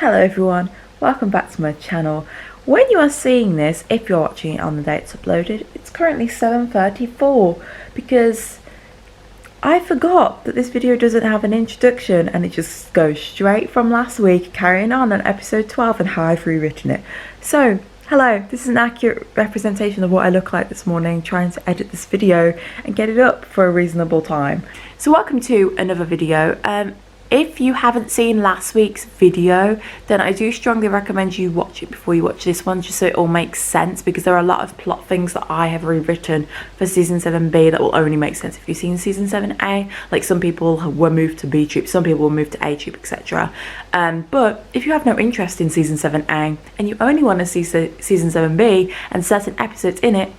Hello everyone, welcome back to my channel. When you are seeing this, if you're watching it on the day it's uploaded, it's currently 7:34 because I forgot that this video doesn't have an introduction and it just goes straight from last week, carrying on episode 12 and how I've rewritten it. So, hello, this is an accurate representation of what I look like this morning, trying to edit this video and get it up for a reasonable time. So welcome to another video. If you haven't seen last week's video, then I do strongly recommend you watch it before you watch this one, just so it all makes sense, because there are a lot of plot things that I have rewritten for season 7B that will only make sense if you've seen season 7A. Like, some people were moved to B troop, some people were moved to A troop, etc. But if you have no interest in season 7A and you only want to see season 7B and certain episodes in it,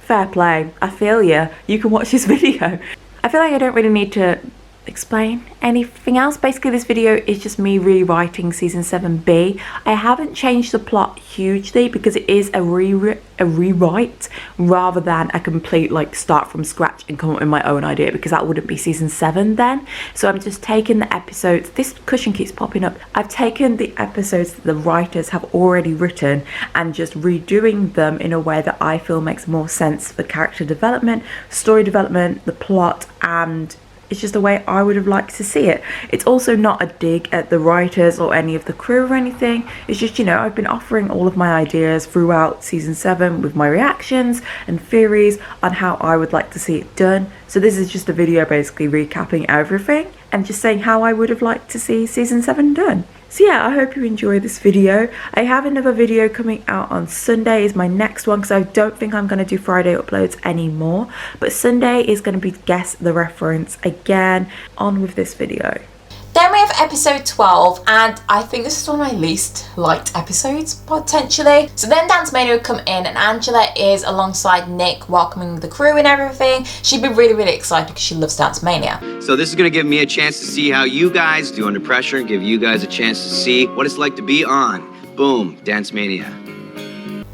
fair play, I feel you can watch this video. I feel like I don't really need to explain anything else. Basically, this video is just me rewriting season 7B. I haven't changed the plot hugely because it is a rewrite rather than a complete start from scratch and come up with my own idea, because that wouldn't be season 7 then. So I'm just taking the episodes, this cushion keeps popping up, I've taken the episodes that the writers have already written and just redoing them in a way that I feel makes more sense for character development, story development, the plot, and it's just the way I would have liked to see it. It's also not a dig at the writers or any of the crew or anything. It's just, I've been offering all of my ideas throughout season 7 with my reactions and theories on how I would like to see it done. So this is just a video basically recapping everything and just saying how I would have liked to see season 7 done. So yeah, I hope you enjoy this video. I have another video coming out on Sunday is my next one, because I don't think I'm going to do Friday uploads anymore. But Sunday is going to be Guess the Reference again. On with this video. Then we have episode 12, and I think this is one of my least liked episodes, potentially. So then Dancemania would come in, and Angela is alongside Nick, welcoming the crew and everything. She'd be really, really excited because she loves Dancemania. So this is going to give me a chance to see how you guys do under pressure and give you guys a chance to see what it's like to be on. Boom, Dancemania.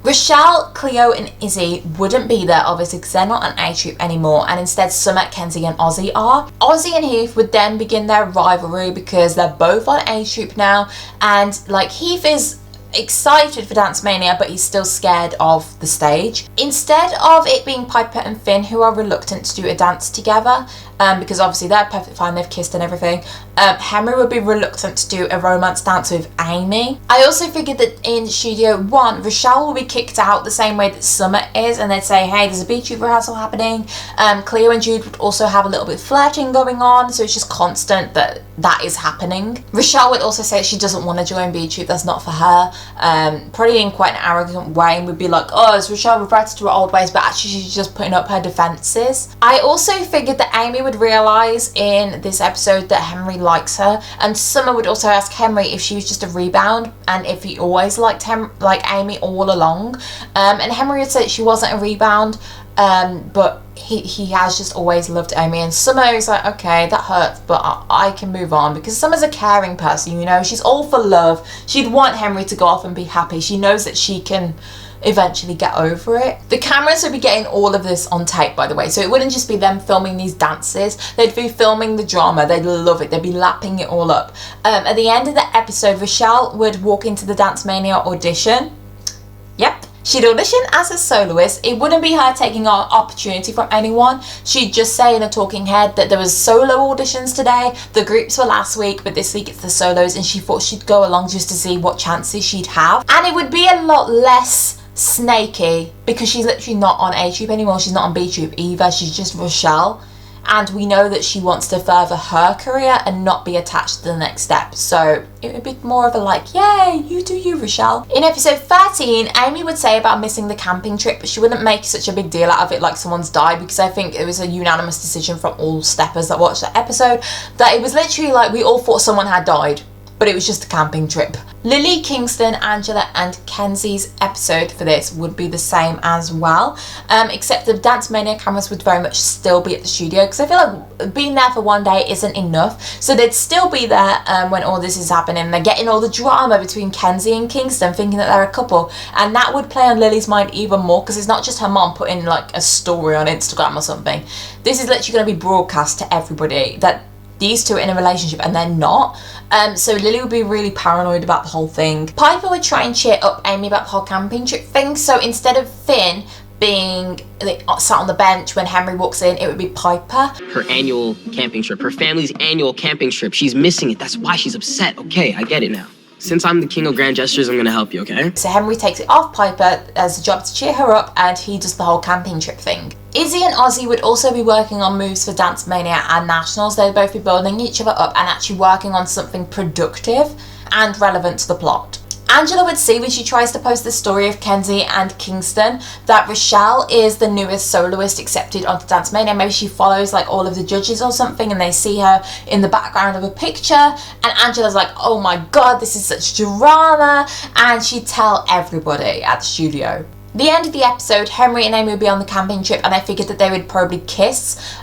Rochelle, Cleo and Izzy wouldn't be there, obviously, because they're not on A troop anymore, and instead Summer, Kenzie and Ozzy are. Ozzy and Heath would then begin their rivalry because they're both on A troop now, and Heath is excited for Dancemania, but he's still scared of the stage. Instead of it being Piper and Finn who are reluctant to do a dance together, because obviously they're perfectly fine, they've kissed and everything, Henry would be reluctant to do a romance dance with Amy. I also figured that in Studio 1, Rochelle will be kicked out the same way that Summer is, and they'd say, hey, there's a B troop rehearsal happening. Cleo and Jude would also have a little bit of flirting going on, so it's just constant that is happening. Rochelle would also say she doesn't want to join B troop, that's not for her. Probably in quite an arrogant way, and would be like, oh, is Rochelle reverted to her old ways, but actually she's just putting up her defences. I also figured that Amy would realise in this episode that Henry likes her, and Summer would also ask Henry if she was just a rebound and if he always liked Amy all along, and Henry would say she wasn't a rebound, but he has just always loved Amy. And Summer is like, okay, that hurts, but I can move on, because Summer's a caring person, she's all for love. She'd want Henry to go off and be happy. She knows that she can eventually get over it. The cameras would be getting all of this on tape, by the way, so it wouldn't just be them filming these dances, they'd be filming the drama. They'd love it, they'd be lapping it all up. At the end of the episode, Rochelle would walk into the Dancemania audition. Yep, she'd audition as a soloist. It wouldn't be her taking an opportunity from anyone. She'd just say in a talking head that there was solo auditions today. The groups were last week, but this week it's the solos, and she thought she'd go along just to see what chances she'd have. And it would be a lot less snaky because she's literally not on A troop anymore. She's not on B troop either. She's just Rochelle. And we know that she wants to further her career and not be attached to the next step. So it would be more of a yay, you do you, Rochelle. In episode 13, Amy would say about missing the camping trip, but she wouldn't make such a big deal out of it like someone's died, because I think it was a unanimous decision from all steppers that watched the episode that it was literally we all thought someone had died, but it was just a camping trip. Lily, Kingston, Angela and Kenzie's episode for this would be the same as well, except the Dancemania cameras would very much still be at the studio, because I feel like being there for one day isn't enough, so they'd still be there when all this is happening. They're getting all the drama between Kenzie and Kingston, thinking that they're a couple, and that would play on Lily's mind even more, because it's not just her mom putting a story on Instagram or something. This is literally going to be broadcast to everybody that these two are in a relationship and they're not. So Lily would be really paranoid about the whole thing. Piper would try and cheer up Amy about the whole camping trip thing. So instead of Finn being like, sat on the bench when Henry walks in, it would be Piper. Her annual camping trip, her family's annual camping trip. She's missing it. That's why she's upset. Okay, I get it now. Since I'm the king of grand gestures, I'm gonna help you, okay? So Henry takes it off Piper as a job to cheer her up, and he does the whole camping trip thing. Izzy and Ozzy would also be working on moves for Dancemania and Nationals. They'd both be building each other up and actually working on something productive and relevant to the plot. Angela would see when she tries to post the story of Kenzie and Kingston that Rochelle is the newest soloist accepted onto Dancemania. Maybe she follows like all of the judges or something and they see her in the background of a picture, and Angela's like, oh my god, this is such drama, and she'd tell everybody at the studio. The end of the episode, Henry and Amy would be on the camping trip, and I figured that they would probably kiss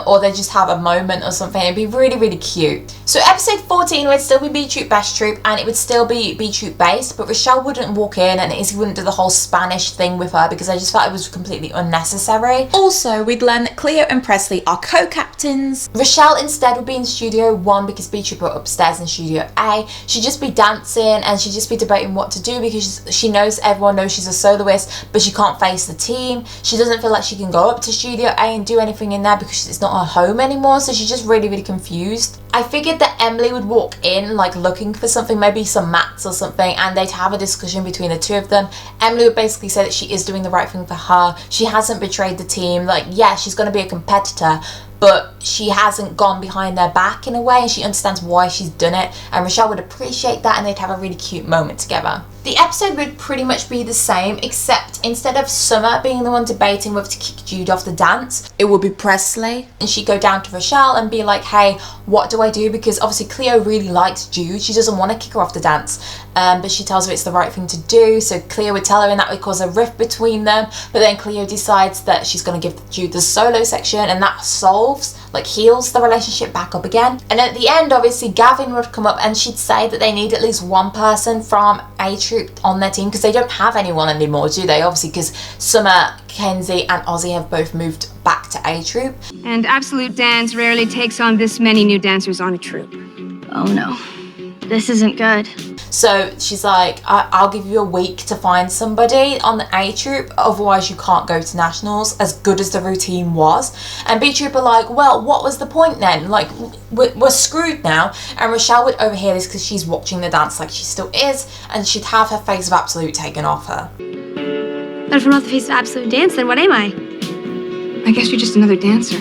or they'd just have a moment or something. It'd be really, really cute. So episode 14 would still be Beetroot Best Troop, and it would still be Beetroot based, but Rochelle wouldn't walk in and Izzy wouldn't do the whole Spanish thing with her because I just felt it was completely unnecessary. Also, we'd learn that Cleo and Presley are co-captains. Rochelle instead would be in Studio 1 because Beetroot were upstairs in Studio A. She'd just be dancing and she'd just be debating what to do because she knows everyone knows she's a soloist, but she can't face the team. She doesn't feel like she can go up to Studio A and do anything in there because it's not her home anymore, so she's just really, really confused. I figured that Emily would walk in like looking for something, maybe some mats or something, and they'd have a discussion between the two of them. Emily would basically say that she is doing the right thing for her. She hasn't betrayed the team. Like, yeah, she's going to be a competitor, but she hasn't gone behind their back in a way, and she understands why she's done it, and Rochelle would appreciate that, and they'd have a really cute moment together. The episode would pretty much be the same, except instead of Summer being the one debating whether to kick Jude off the dance, it would be Presley, and she'd go down to Rochelle and be like, hey, what do I do? Because obviously Cleo really likes Jude. She doesn't want to kick her off the dance, but she tells her it's the right thing to do, so Cleo would tell her, and that would cause a rift between them, but then Cleo decides that she's going to give Jude the solo section, and that heals the relationship back up again. And at the end, obviously Gavin would come up and she'd say that they need at least one person from A Troop on their team because they don't have anyone anymore, do they? Obviously, because Summer, Kenzie and Ozzy have both moved back to A Troop. And Absolute Dance rarely takes on this many new dancers on a troop. Oh no, this isn't good. So she's like, I'll give you a week to find somebody on the A Troop, otherwise you can't go to Nationals, as good as the routine was. And B Troop are like, well, what was the point then? Like, we're screwed now. And Rochelle would overhear this because she's watching the dance like she still is, and she'd have her face of Absolute taken off her. But if I'm not the face of Absolute Dance, then what am I? I guess you're just another dancer.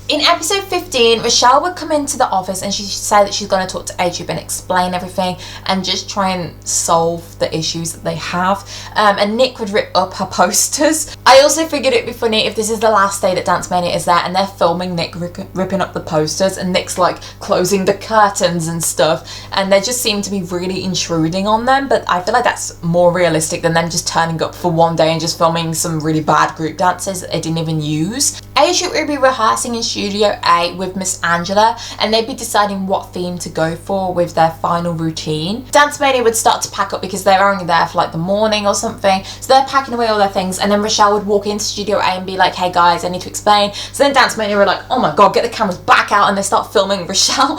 In episode 15, Rochelle would come into the office and she'd say that she's going to talk to A Troop and explain everything and just try and solve the issues that they have. And Nick would rip up her posters. I also figured it'd be funny if this is the last day that Dancemania is there and they're filming Nick ripping up the posters and Nick's like closing the curtains and stuff, and they just seem to be really intruding on them, but I feel like that's more realistic than them just turning up for one day and just filming some really bad group dances that they didn't even use. A Troop would be rehearsing in Studio A with Miss Angela, and they'd be deciding what theme to go for with their final routine. Dancemania would start to pack up because they're only there for like the morning or something, so they're packing away all their things, and then Rochelle would walk into Studio A and be like, hey guys, I need to explain. So then Dancemania were like, oh my god, get the cameras back out, and they start filming Rochelle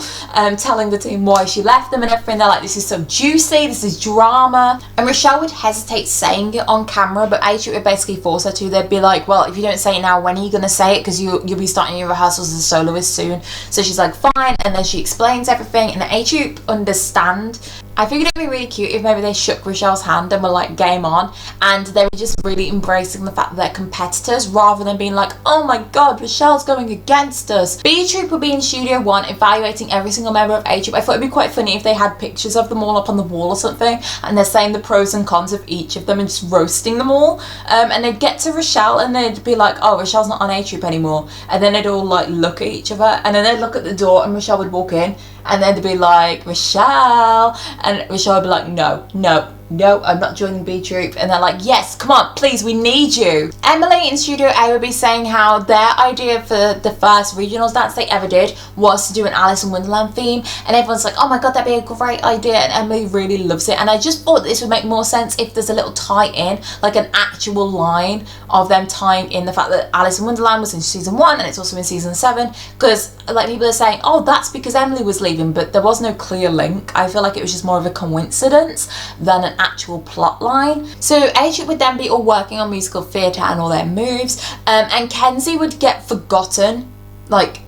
telling the team why she left them and everything. They're like, this is so juicy, this is drama. And Rochelle would hesitate saying it on camera, but A Troop would basically force her to. They'd be like, well, if you don't say it now, when are you going to say it? Because you'll be starting your rehearsals as a soloist soon. So she's like, fine, and then she explains everything, and the A Troop understand. I figured it'd be really cute if maybe they shook Rochelle's hand and were like, game on, and they were just really embracing the fact that they're competitors rather than being like, oh my god, Rochelle's going against us. B Troop would be in Studio 1 evaluating every single member of A Troop. I thought it'd be quite funny if they had pictures of them all up on the wall or something, and they're saying the pros and cons of each of them and just roasting them all. And they'd get to Rochelle and they'd be like, oh, Rochelle's not on A Troop anymore, and then they'd all like look at each other, and then they'd look at the door and Rochelle would walk in, and then they'd be like, Rochelle, and Rochelle would be like, no, no, I'm not joining B Troop. And they're like, yes, come on, please, we need you. Emily in Studio A would be saying how their idea for the first regionals dance they ever did was to do an Alice in Wonderland theme, and everyone's like, oh my god, that'd be a great idea, and Emily really loves it. And I just thought this would make more sense if there's a little tie-in, like an actual line of them tying in the fact that Alice in Wonderland was in season 1 and it's also in season 7, because like people are saying, oh, that's because Emily was leaving, but there was no clear link. I feel like it was just more of a coincidence than an actual plot line. So A-Troop would then be all working on musical theatre and all their moves, and Kenzie would get forgotten, like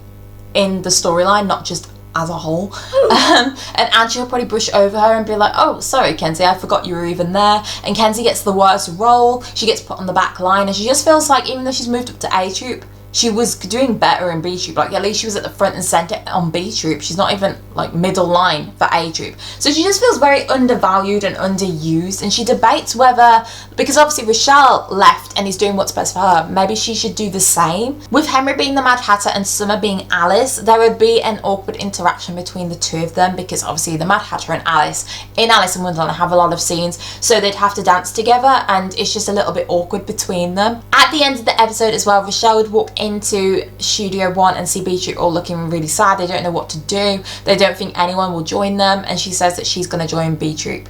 in the storyline, not just as a whole. And Angie will probably brush over her and be like, oh, sorry Kenzie, I forgot you were even there. And Kenzie gets the worst role. She gets put on the back line, and she just feels like even though she's moved up to A-Troop, she was doing better in B Troop. Like, at least she was at the front and centre on B Troop. She's not even like middle line for A Troop. So she just feels very undervalued and underused. And she debates whether, because obviously Rochelle left and is doing what's best for her, maybe she should do the same. With Henry being the Mad Hatter and Summer being Alice, there would be an awkward interaction between the two of them, because obviously the Mad Hatter and Alice in Alice in Wonderland have a lot of scenes, so they'd have to dance together, and it's just a little bit awkward between them. At the end of the episode as well, Rochelle would walk into Studio 1 and see B Troop all looking really sad. They don't know what to do. They don't think anyone will join them, and she says that she's going to join B Troop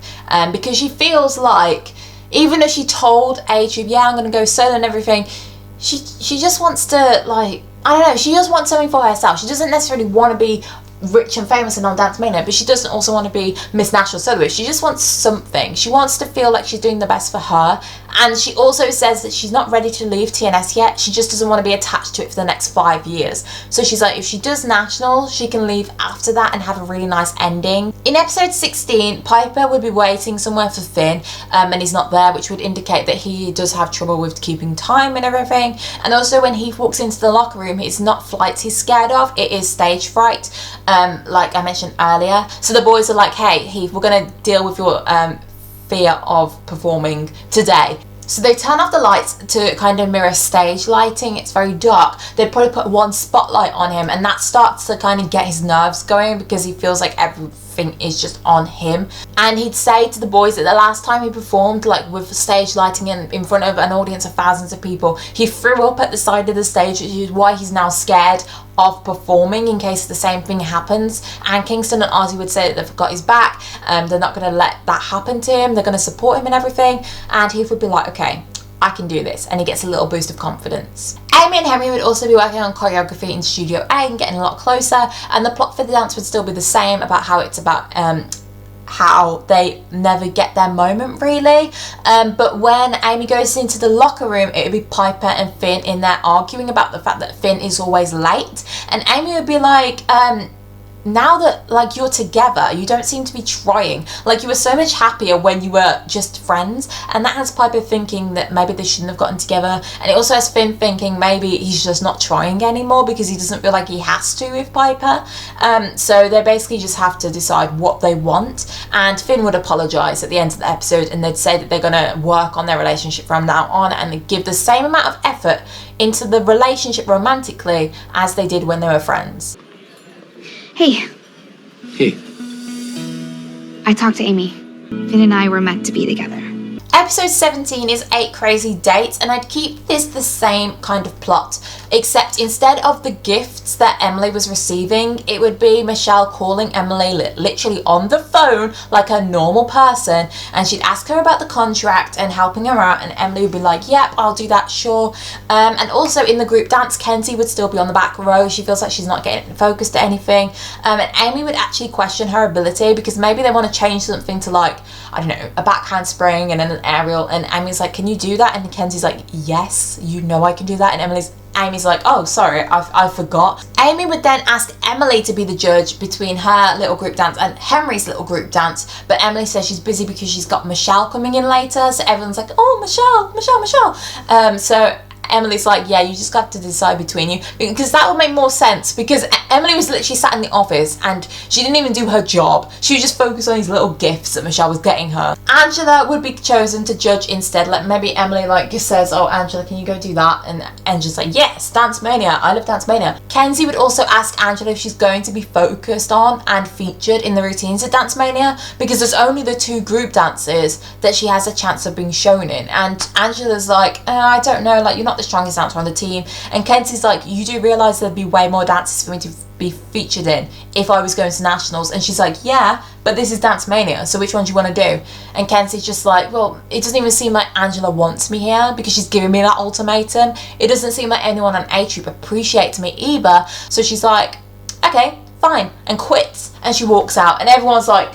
because she feels like, even though she told A Troop, yeah, I'm going to go solo and everything, she just wants to, like, I don't know, she just wants something for herself. She doesn't necessarily want to be rich and famous and on Dancemania, but she doesn't also want to be Miss National Soloist. She just wants something. She wants to feel like she's doing the best for her, and she also says that she's not ready to leave TNS yet. She just doesn't want to be attached to it for the next 5 years. So she's like, if she does National, she can leave after that and have a really nice ending. In episode 16, Piper would be waiting somewhere for Finn, and he's not there, which would indicate that he does have trouble with keeping time and everything. And also when Heath walks into the locker room, it's not flights he's scared of, it is stage fright, like I mentioned earlier. So the boys are like, hey Heath, we're going to deal with your fear of performing today. So they turn off the lights to kind of mirror stage lighting. It's very dark. They probably put one spotlight on him, and that starts to kind of get his nerves going because he feels like everything is just on him. And he'd say to the boys that the last time he performed, like with stage lighting in front of an audience of thousands of people, he threw up at the side of the stage, which is why he's now scared of performing in case the same thing happens. And Kingston and Ozzy would say that they've got his back, they're not going to let that happen to him, they're going to support him and everything. And he would be like, okay, I can do this, and he gets a little boost of confidence. Amy and Henry would also be working on choreography in Studio A and getting a lot closer, and the plot for the dance would still be the same, about how it's about how they never get their moment really, but when Amy goes into the locker room, it would be Piper and Finn in there arguing about the fact that Finn is always late, and Amy would be like, now that like you're together, you don't seem to be trying. Like, you were so much happier when you were just friends. And that has Piper thinking that maybe they shouldn't have gotten together, and it also has Finn thinking maybe he's just not trying anymore because he doesn't feel like he has to with Piper. So they basically just have to decide what they want, and Finn would apologise at the end of the episode, and they'd say that they're going to work on their relationship from now on and give the same amount of effort into the relationship romantically as they did when they were friends. Hey, Hey. I talked to Amy. Finn and I were meant to be together. Episode 17 is 8 crazy dates, and I'd keep this the same kind of plot, except instead of the gifts that Emily was receiving, it would be Michelle calling Emily literally on the phone like a normal person, and she'd ask her about the contract and helping her out, and Emily would be like, yep, I'll do that, sure. And also in the group dance, Kenzie would still be on the back row. She feels like she's not getting focused at anything, and Amy would actually question her ability, because maybe they want to change something to, like, I don't know, a back handspring and then an aerial, and Amy's like, can you do that? And Kenzie's like, yes, you know I can do that. And Amy's like, oh, sorry, I forgot. Amy would then ask Emily to be the judge between her little group dance and Henry's little group dance, but Emily says she's busy because she's got Michelle coming in later, so everyone's like, oh, Michelle. So Emily's like, yeah, you just got to decide between you, because that would make more sense, because Emily was literally sat in the office and she didn't even do her job. She was just focused on these little gifts that Michelle was getting her. Angela would be chosen to judge instead. Like maybe Emily like just says, oh Angela, can you go do that? And Angela's like, yes, Dancemania, I love Dancemania. Kenzie would also ask Angela if she's going to be focused on and featured in the routines at Dancemania, because there's only the 2 group dances that she has a chance of being shown in. And Angela's like, I don't know, like you're not the strongest dancer on the team. And Kenzie's like, you do realise there'd be way more dances for me to be featured in if I was going to nationals. And she's like, yeah, but this is Dancemania, so which one do you want to do? And Kenzie's just like, well, it doesn't even seem like Angela wants me here because she's giving me that ultimatum. It doesn't seem like anyone on A Troop appreciates me either. So she's like, okay, fine, and quits. And she walks out and everyone's like,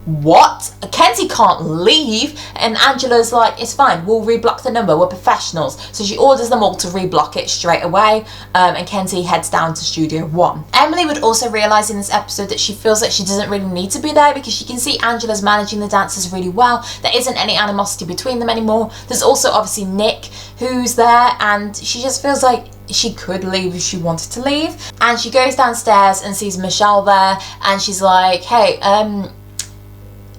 what? Kenzie can't leave. And Angela's like, it's fine, we'll reblock the number, we're professionals. So she orders them all to reblock it straight away, and Kenzie heads down to Studio 1. Emily would also realise in this episode that she feels like she doesn't really need to be there, because she can see Angela's managing the dancers really well. There isn't any animosity between them anymore. There's also obviously Nick who's there, and she just feels like she could leave if she wanted to leave. And she goes downstairs and sees Michelle there, and she's like, hey,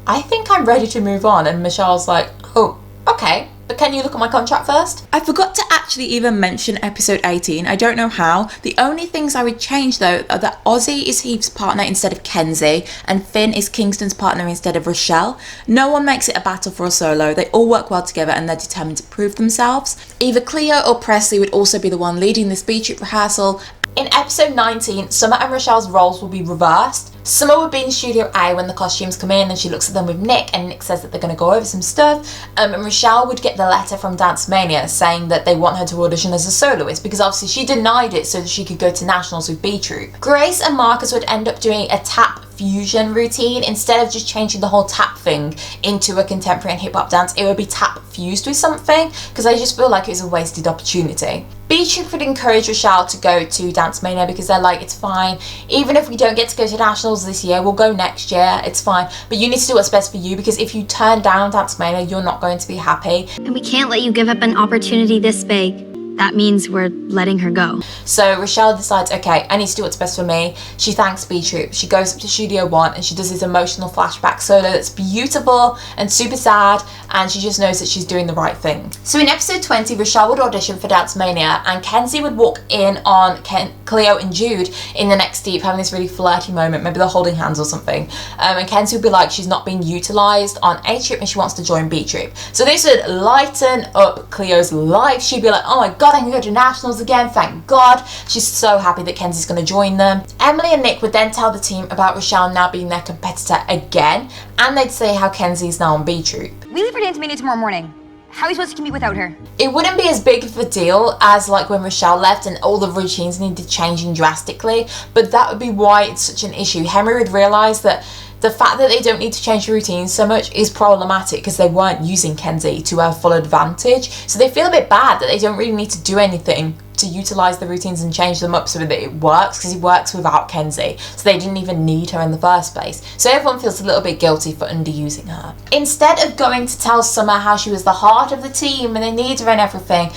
I think I'm ready to move on. And Michelle's like, oh, okay, but can you look at my contract first? I forgot to actually even mention episode 18. I don't know how. The only things I would change though are that Ozzy is Heath's partner instead of Kenzie, and Finn is Kingston's partner instead of Rochelle. No one makes it a battle for a solo. They all work well together and they're determined to prove themselves. Either Cleo or Presley would also be the one leading this beach trip rehearsal. In episode 19, Summer and Rochelle's roles will be reversed. Summer would be in Studio A when the costumes come in, and she looks at them with Nick, and Nick says that they're going to go over some stuff. And Rochelle would get the letter from Dancemania saying that they want her to audition as a soloist, because obviously she denied it so that she could go to nationals with B Troop. Grace and Marcus would end up doing a tap fusion routine. Instead of just changing the whole tap thing into a contemporary and hip-hop dance, it would be tap fused with something, because I just feel like it was a wasted opportunity. B Troop would encourage Rochelle to go to Dancemania because they're like, it's fine, even if we don't get to go to nationals this year, we'll go next year, it's fine, but you need to do what's best for you, because if you turn down Dancemania, you're not going to be happy. And we can't let you give up an opportunity this big. That means we're letting her go. So Rochelle decides, okay, I need to do what's best for me. She thanks B Troop. She goes up to Studio 1 and she does this emotional flashback solo that's beautiful and super sad, and she just knows that she's doing the right thing. So in episode 20, Rochelle would audition for Dancemania, and Kenzie would walk in on Cleo and Jude in the next deep, having this really flirty moment. Maybe they're holding hands or something. And Kenzie would be like, she's not being utilised on A Troop and she wants to join B Troop. So this would lighten up Cleo's life. She'd be like, oh my god, I can go to nationals again, thank god. She's so happy that Kenzie's going to join them. Emily and Nick would then tell the team about Rochelle now being their competitor again, and they'd say how Kenzie's now on B Troop. We leave for Dancemania tomorrow morning. How are we supposed to compete without her? It wouldn't be as big of a deal as like when Rochelle left and all the routines needed changing drastically, but that would be why it's such an issue. Henry would realise that the fact that they don't need to change the routines so much is problematic because they weren't using Kenzie to her full advantage. So they feel a bit bad that they don't really need to do anything to utilise the routines and change them up so that it works, because it works without Kenzie. So they didn't even need her in the first place. So everyone feels a little bit guilty for underusing her. Instead of going to tell Summer how she was the heart of the team and they need her and everything,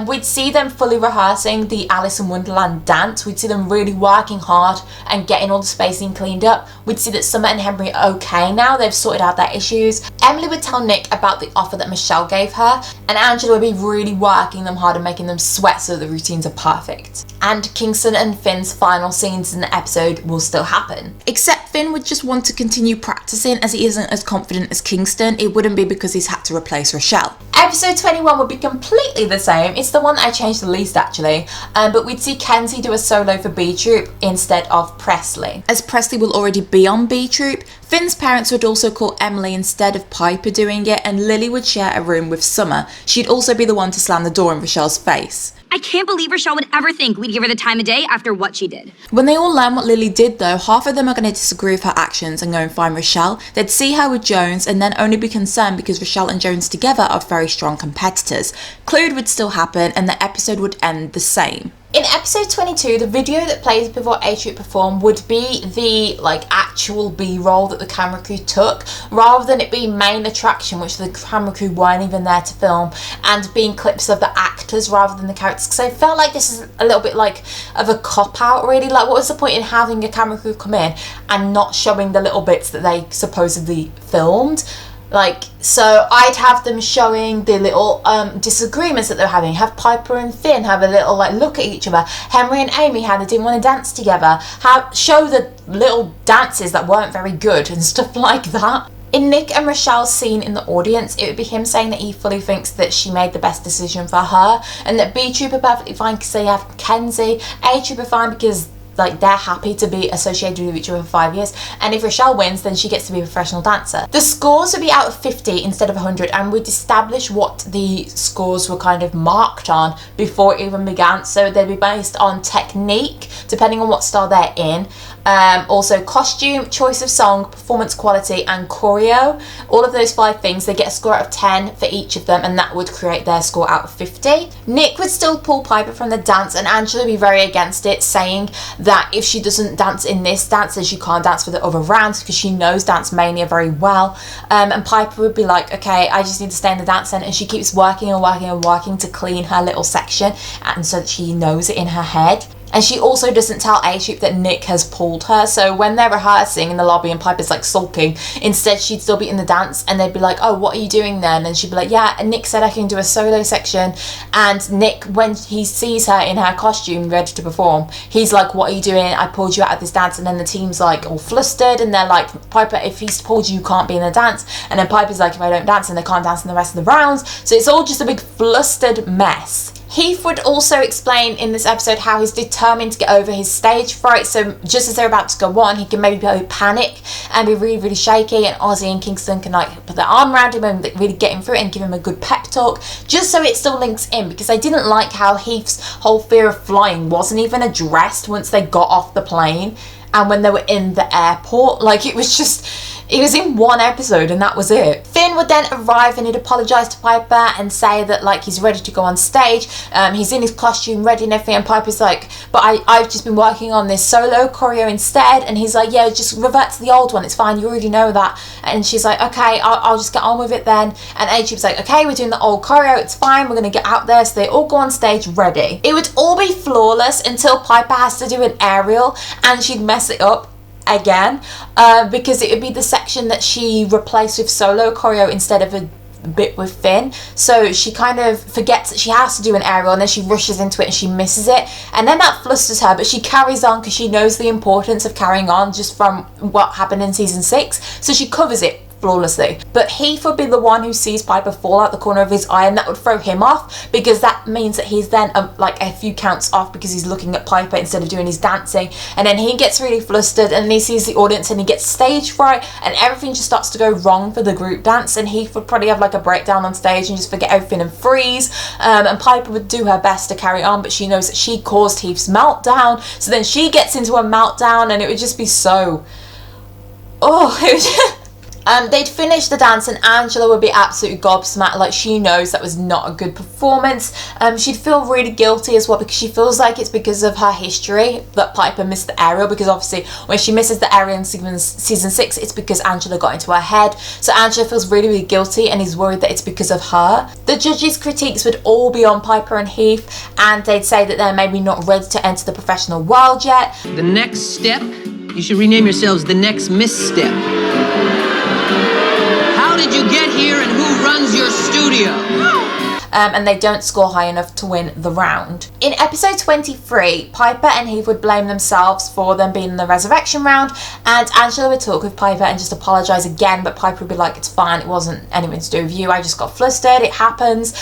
we'd see them fully rehearsing the Alice in Wonderland dance. We'd see them really working hard and getting all the spacing cleaned up. We'd see that Summer and Henry are okay now. They've sorted out their issues. Emily would tell Nick about the offer that Michelle gave her, and Angela would be really working them hard and making them sweat so the routines are perfect. And Kingston and Finn's final scenes in the episode will still happen. Except Finn would just want to continue practicing, as he isn't as confident as Kingston. It wouldn't be because he's had to replace Rochelle. Episode 21 would be completely the same. It's the one that I changed the least actually, but we'd see Kenzie do a solo for B Troop instead of Presley. As Presley will already be on B Troop, Finn's parents would also call Emily instead of Piper doing it, and Lily would share a room with Summer. She'd also be the one to slam the door in Rochelle's face. I can't believe Rochelle would ever think we'd give her the time of day after what she did. When they all learn what Lily did though, half of them are going to disagree with her actions and go and find Rochelle. They'd see her with Jones and then only be concerned because Rochelle and Jones together are very strong competitors. Clued would still happen and the episode would end the same. In episode 22, the video that plays before A Troop perform would be the actual B-roll that the camera crew took, rather than it being main attraction, which the camera crew weren't even there to film, and being clips of the act actors rather than the characters, because I felt like this is a little bit like of a cop-out really. Like, what was the point in having a camera crew come in and not showing the little bits that they supposedly filmed? Like, so I'd have them showing the little disagreements that they're having. Have Piper and Finn have a little like look at each other. Henry and Amy, how they didn't want to dance together. Show the little dances that weren't very good and stuff like that. In Nick and Rochelle's scene in the audience, it would be him saying that he fully thinks that she made the best decision for her, and that B Troop are perfectly fine because they have Kenzie, A Troop are fine because like they're happy to be associated with each other for 5 years, and if Rochelle wins then she gets to be a professional dancer. The scores would be out of 50 instead of 100, and we'd establish what the scores were kind of marked on before it even began. So they'd be based on technique depending on what style they're in, also costume, choice of song, performance quality and choreo. All of those 5 things, they get a score out of 10 for each of them, and that would create their score out of 50. Nick would still pull Piper from the dance, and Angela would be very against it, saying that if she doesn't dance in this dance then she can't dance for the other rounds because she knows Dancemania very well. And Piper would be like, okay, I just need to stay in the dance centre, and she keeps working and working and working to clean her little section, and so that she knows it in her head. And she also doesn't tell A Troop that Nick has pulled her, so when they're rehearsing in the lobby and Piper's like sulking, instead she'd still be in the dance, and they'd be like, oh, what are you doing then? And she'd be like, yeah, and Nick said I can do a solo section. And Nick, when he sees her in her costume ready to perform, he's like, what are you doing? I pulled you out of this dance. And then the team's like all flustered, and they're like, Piper, if he's pulled you, you can't be in the dance. And then Piper's like, if I don't dance, then they can't dance in the rest of the rounds. So it's all just a big flustered mess. Heath would also explain in this episode how he's determined to get over his stage fright, so just as they're about to go on, he can maybe panic and be really, really shaky, and Ozzy and Kingston can like put their arm around him and really get him through it and give him a good pep talk, just so it still links in, because I didn't like how Heath's whole fear of flying wasn't even addressed once they got off the plane and when they were in the airport. Like, it was just... it was in one episode and that was it. Finn would then arrive and he'd apologise to Piper and say that like he's ready to go on stage. He's in his costume ready and everything, and Piper's like, but I've just been working on this solo choreo instead. And he's like, yeah, just revert to the old one, it's fine, you already know that. And she's like, okay, I'll just get on with it then. And A-Troop's like, okay, we're doing the old choreo, it's fine, we're gonna get out there. So they all go on stage ready. It would all be flawless until Piper has to do an aerial and she'd mess it up again, because it would be the section that she replaced with solo choreo instead of a bit with Finn. So she kind of forgets that she has to do an aerial, and then she rushes into it and she misses it, and then that flusters her, but she carries on because she knows the importance of carrying on just from what happened in season 6, so she covers it flawlessly. But Heath would be the one who sees Piper fall out the corner of his eye, and that would throw him off, because that means that he's then like a few counts off because he's looking at Piper instead of doing his dancing, and then he gets really flustered and he sees the audience and he gets stage fright and everything just starts to go wrong for the group dance, and Heath would probably have like a breakdown on stage and just forget everything and freeze, and Piper would do her best to carry on, but she knows that she caused Heath's meltdown, so then she gets into a meltdown, and it would just be so... oh, it was just... they'd finish the dance and Angela would be absolutely gobsmacked, like she knows that was not a good performance. She'd feel really guilty as well, because she feels like it's because of her history that Piper missed the aerial, because obviously when she misses the aerial in season 6 it's because Angela got into her head, so Angela feels really, really guilty and is worried that it's because of her. The judges' critiques would all be on Piper and Heath, and they'd say that they're maybe not ready to enter the professional world yet. The next step, you should rename yourselves the next misstep. How did you get here and who runs your studio? And they don't score high enough to win the round. In episode 23, Piper and Heath would blame themselves for them being in the resurrection round, and Angela would talk with Piper and just apologise again, but Piper would be like, it's fine, it wasn't anything to do with you, I just got flustered, it happens,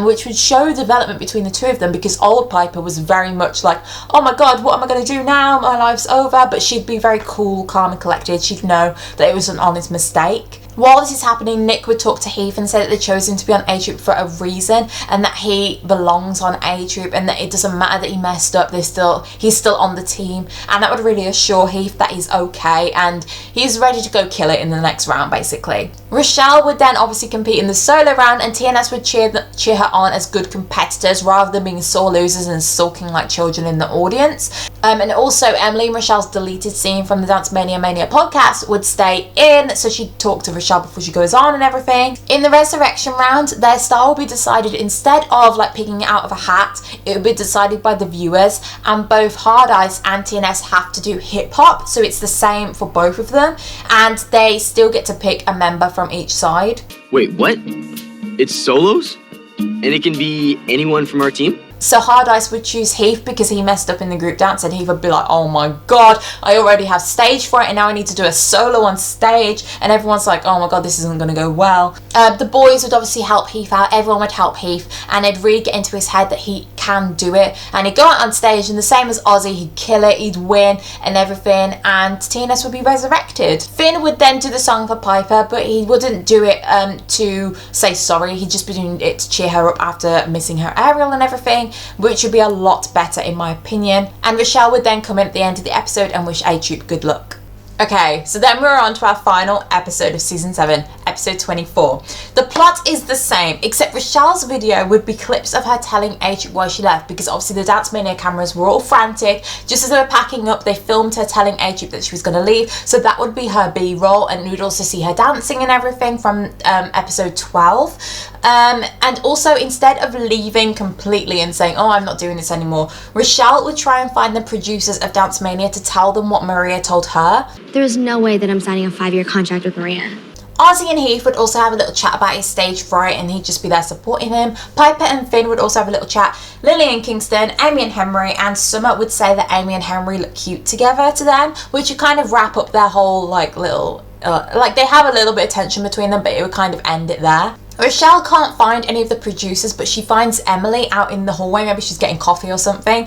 which would show development between the two of them, because old Piper was very much like, oh my god, what am I going to do now, my life's over, but she'd be very cool, calm and collected, she'd know that it was an honest mistake. While this is happening, Nick would talk to Heath and say that they chose him to be on A Troop for a reason, and that he belongs on A Troop, and that it doesn't matter that he messed up, he's still on the team, and that would really assure Heath that he's okay and he's ready to go kill it in the next round basically. Rochelle would then obviously compete in the solo round, and TNS would cheer her on as good competitors rather than being sore losers and sulking like children in the audience. And also Emily and Rochelle's deleted scene from the Dancemania Mania podcast would stay in, so she'd talk to Rochelle before she goes on and everything. In the resurrection round, their star will be decided instead of like picking it out of a hat, it will be decided by the viewers, and both Hard Ice and TNS have to do hip hop, so it's the same for both of them, and they still get to pick a member from each side. Wait, what? It's solos? And it can be anyone from our team? So Hard Ice would choose Heath because he messed up in the group dance, and Heath would be like, oh my god, I already have stage for it and now I need to do a solo on stage, and everyone's like, oh my god, this isn't going to go well. The boys would obviously help Heath out, everyone would help Heath, and they'd really get into his head that he can do it, and he'd go out on stage and the same as Ozzy, he'd kill it, he'd win and everything, and TNS would be resurrected. Finn would then do the song for Piper, but he wouldn't do it to say sorry, he'd just be doing it to cheer her up after missing her aerial and everything, which would be a lot better in my opinion. And Rochelle would then come in at the end of the episode and wish A-Troop good luck. Okay, so then we're on to our final episode of season 7, episode 24. The plot is the same, except Rochelle's video would be clips of her telling A-Troop why she left, because obviously the Dancemania cameras were all frantic. Just as they were packing up, they filmed her telling A-Troop that she was going to leave, so that would be her B-roll, and we'd also see her dancing and everything from episode 12. And also, instead of leaving completely and saying, oh, I'm not doing this anymore, Rochelle would try and find the producers of Dancemania to tell them what Maria told her. There's no way that I'm signing a 5-year contract with Maria. Ozzy and Heath would also have a little chat about his stage fright, and he'd just be there supporting him. Piper and Finn would also have a little chat. Lily and Kingston, Amy and Henry, and Summer would say that Amy and Henry look cute together to them, which would kind of wrap up their whole like little, like they have a little bit of tension between them, but it would kind of end it there. Rochelle can't find any of the producers, but she finds Emily out in the hallway. Maybe she's getting coffee or something.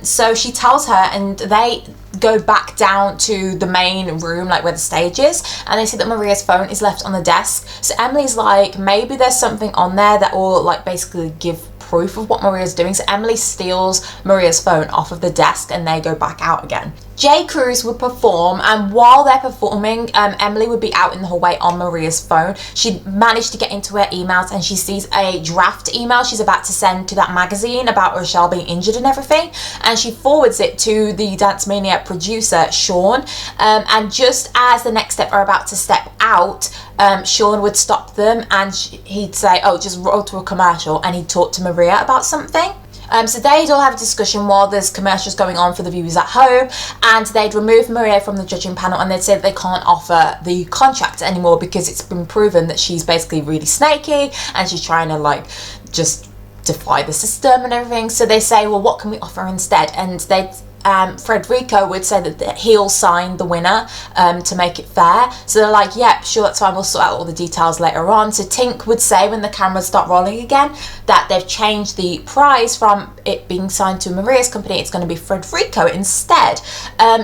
So she tells her, and they go back down to the main room, like where the stage is, and they see that Maria's phone is left on the desk. So Emily's like, maybe there's something on there that will like basically give proof of what Maria's doing. So Emily steals Maria's phone off of the desk and they go back out again. J. Cruz would perform, and while they're performing, Emily would be out in the hallway on Maria's phone. She managed to get into her emails and she sees a draft email she's about to send to that magazine about Rochelle being injured and everything, and she forwards it to the Dancemania producer, Sean, and just as the next step are about to step out, Sean would stop them and he'd say, oh, just roll to a commercial, and he'd talk to Maria about something. So they'd all have a discussion while there's commercials going on for the viewers at home, and they'd remove Maria from the judging panel, and they'd say that they can't offer the contract anymore because it's been proven that she's basically really snaky and she's trying to like just defy the system and everything. So they say, well, what can we offer instead? And they'd Frederico would say that he'll sign the winner to make it fair. So they're like, yep, sure, that's fine, we'll sort out all the details later on. So Tink would say when the cameras start rolling again that they've changed the prize from it being signed to Maria's company, it's going to be Frederico instead.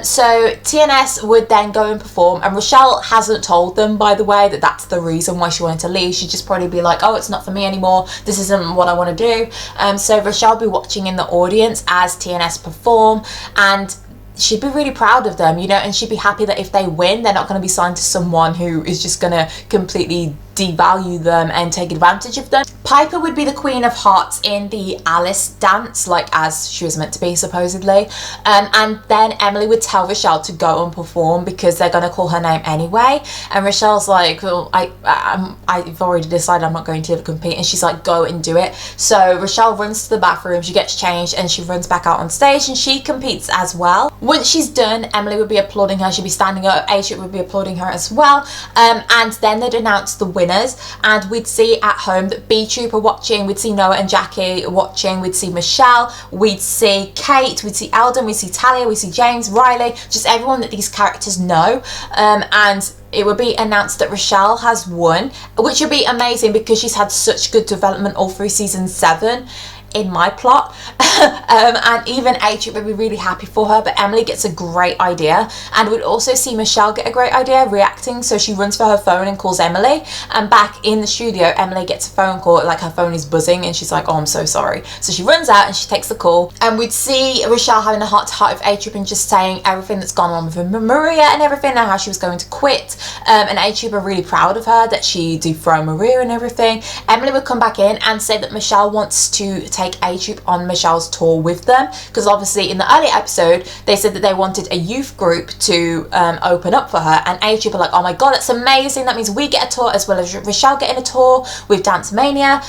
So TNS would then go and perform, and Rochelle hasn't told them, by the way, that that's the reason why she wanted to leave. She'd just probably be like, oh, it's not for me anymore, this isn't what I want to do. So Rochelle would be watching in the audience as TNS perform, and she'd be really proud of them, you know, and she'd be happy that if they win, they're not going to be signed to someone who is just going to completely devalue them and take advantage of them. Piper would be the Queen of Hearts in the Alice dance, like as she was meant to be supposedly, and then Emily would tell Rochelle to go and perform because they're going to call her name anyway, and Rochelle's like, well, I've already decided I'm not going to compete, and she's like, go and do it. So Rochelle runs to the bathroom, she gets changed, and she runs back out on stage and she competes as well. Once she's done, Emily would be applauding her, she'd be standing up, A-Troop would be applauding her as well, and then they'd announce the winners, and we'd see at home that B-Troop are watching, we'd see Noah and Jackie watching, we'd see Michelle, we'd see Kate, we'd see Eldon, we'd see Talia, we'd see James, Riley, just everyone that these characters know, and it would be announced that Rochelle has won, which would be amazing because she's had such good development all through season 7. in my plot. And even A-Troop would be really happy for her, but Emily gets a great idea, and would also see Michelle get a great idea reacting, so she runs for her phone and calls Emily. And back in the studio, Emily gets a phone call, like her phone is buzzing, and she's like, oh, I'm so sorry. So she runs out and she takes the call, and we'd see Rochelle having a heart-to-heart with A-Troop and just saying everything that's gone on with Maria and everything, and how she was going to quit. And A-Troop are really proud of her that she dethroned Maria and everything. Emily would come back in and say that Michelle wants to take A-Troop on Michelle's tour with them, because obviously in the earlier episode they said that they wanted a youth group to open up for her, and A-Troop are like, oh my god, that's amazing, that means we get a tour as well as Rochelle getting a tour with Dancemania.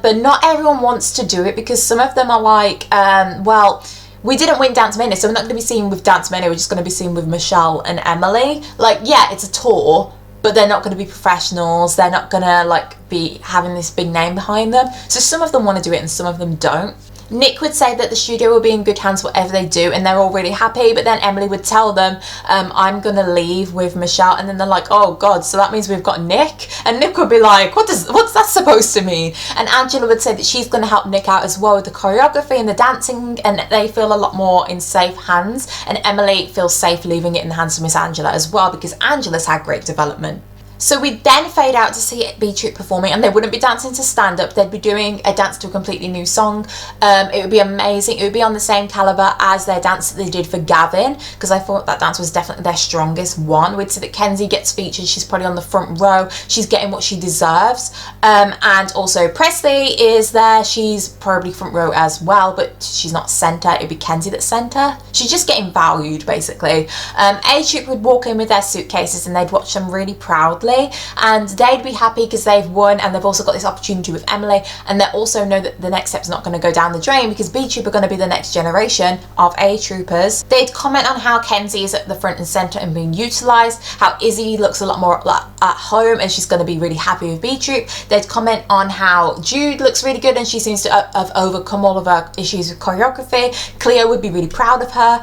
But not everyone wants to do it, because some of them are like, well, we didn't win Dancemania, so we're not going to be seen with Dancemania, we're just going to be seen with Michelle and Emily. Like, yeah, it's a tour, but they're not going to be professionals, they're not going to like be having this big name behind them. So some of them want to do it and some of them don't. Nick would say that the studio will be in good hands whatever they do, and they're all really happy, but then Emily would tell them, I'm gonna leave with Michelle, and then they're like, oh god, so that means we've got Nick? And Nick would be like, what's that supposed to mean? And Angela would say that she's gonna help Nick out as well with the choreography and the dancing, and they feel a lot more in safe hands, and Emily feels safe leaving it in the hands of Miss Angela as well, because Angela's had great development. So we then fade out to see B-Troop performing, and they wouldn't be dancing to stand-up, they'd be doing a dance to a completely new song. It would be amazing. It would be on the same calibre as their dance that they did for Gavin, because I thought that dance was definitely their strongest one. We'd see that Kenzie gets featured, she's probably on the front row, she's getting what she deserves. And also Presley is there, she's probably front row as well, but she's not centre, it'd be Kenzie that's centre. She's just getting valued, basically. A-Troop would walk in with their suitcases and they'd watch them really proudly, and they'd be happy because they've won, and they've also got this opportunity with Emily, and they also know that the next step's not going to go down the drain, because B-Troop are going to be the next generation of A-Troopers. They'd comment on how Kenzie is at the front and centre and being utilised, how Izzy looks a lot more like at home and she's going to be really happy with B-Troop. They'd comment on how Jude looks really good and she seems to have overcome all of her issues with choreography. Cleo would be really proud of her.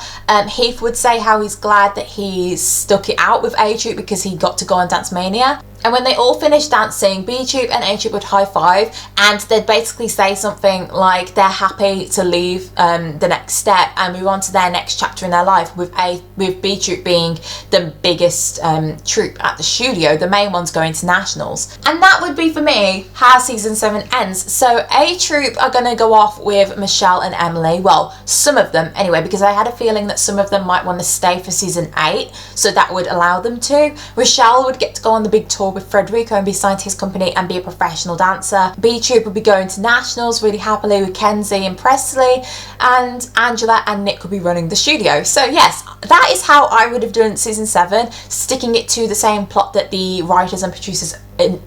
Heath would say how he's glad that he stuck it out with A-Troop because he got to go on Dancemania. And when they all finished dancing, B-Troop and A-Troop would high-five, and they'd basically say something like they're happy to leave the next step and move on to their next chapter in their life, with B-Troop being the biggest troop at the studio, the main ones going to nationals. And that would be, for me, how season 7 ends. So A-Troop are going to go off with Michelle and Emily, well, some of them anyway, because I had a feeling that some of them might want to stay for season 8, so that would allow them to. Rochelle would get to go on the big tour with Frederico and be signed to his company and be a professional dancer. B-Troop would be going to nationals really happily with Kenzie and Presley, and Angela and Nick would be running the studio. So yes, that is how I would have done season 7, sticking it to the same plot that the writers and producers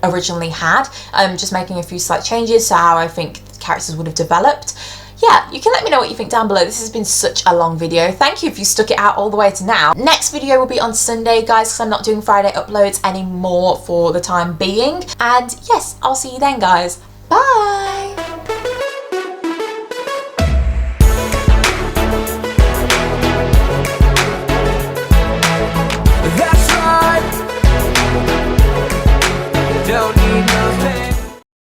originally had, just making a few slight changes to how I think the characters would have developed. Yeah, you can let me know what you think down below. This has been such a long video. Thank you if you stuck it out all the way to now. Next video will be on Sunday, guys, because I'm not doing Friday uploads anymore for the time being. And yes, I'll see you then, guys. Bye! That's right. Don't need